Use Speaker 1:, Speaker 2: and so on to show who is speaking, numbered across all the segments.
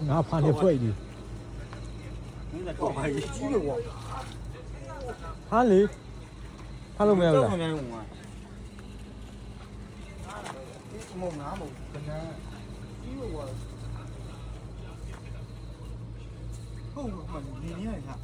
Speaker 1: ငါဖာနေဖွဲ့ဒီဟာလေဖာလို့မရဘူးလား
Speaker 2: မုံငါမုံကနာကြီးလို့ဟုတ်မှနေနေရတာ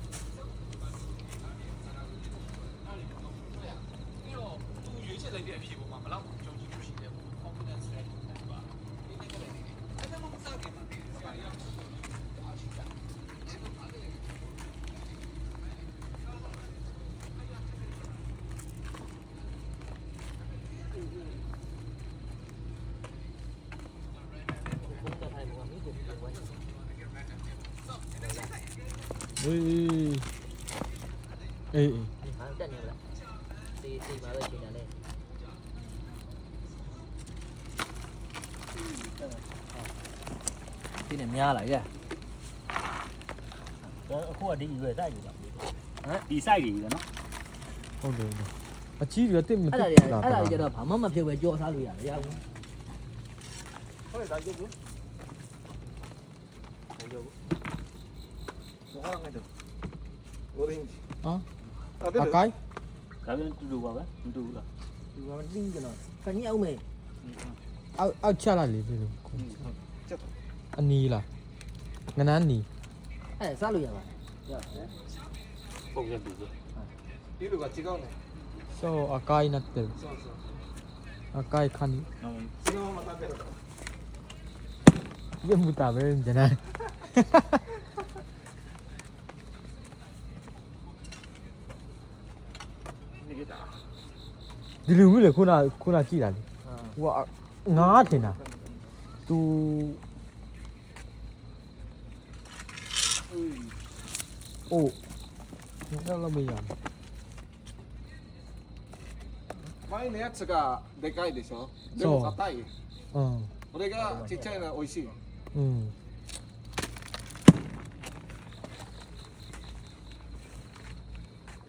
Speaker 1: အေး
Speaker 3: ဟာတက်နေလားတေးပါပဲချိန်တယ်လေဒီနဲ့များလာကြအခုကဒီရွယ်တိုက်ပြီလားဟမ်ဒီ site ကြီးပဲနော်
Speaker 1: ဟုတ်တယ်အကြီးတွေတက်မတက်
Speaker 3: အဲ့ဒါကျတော့ဘာမှမဖြစ်ပဲကြောစားလို့ရတယ်ရဘူး
Speaker 2: ဟုတ်တယ်ဒါကြည့်ဘူးဘာငါတို့ orange
Speaker 1: ဟာအကိုင်း
Speaker 3: ဒါပြန်တူပါပဲမတူဘူးလားတူပါမသိကျွန်တော်ခဏအောင်မေး
Speaker 1: အောက်ချလိုက်လေဒီလိုအနီးလားငနန်းနီ
Speaker 3: အဲ့စားလို့ရပါရတယ်
Speaker 2: ပုံရတူပဲဒီလိုကကြည့်ကောင်းတယ်
Speaker 1: so အကိုင်းနဲ့တယ်အကိုင်းခဏီ
Speaker 2: စနောမတာပဲ
Speaker 1: ရမှုတာပဲဂျနာဒီလိုမျိုးလေခုနကြည့်တာလေဟိုကငါးထင်တာသူအိုးတော့မရဘူး
Speaker 2: 前のやつがでかいでしょでも硬いこれがちっちゃいのは美味しい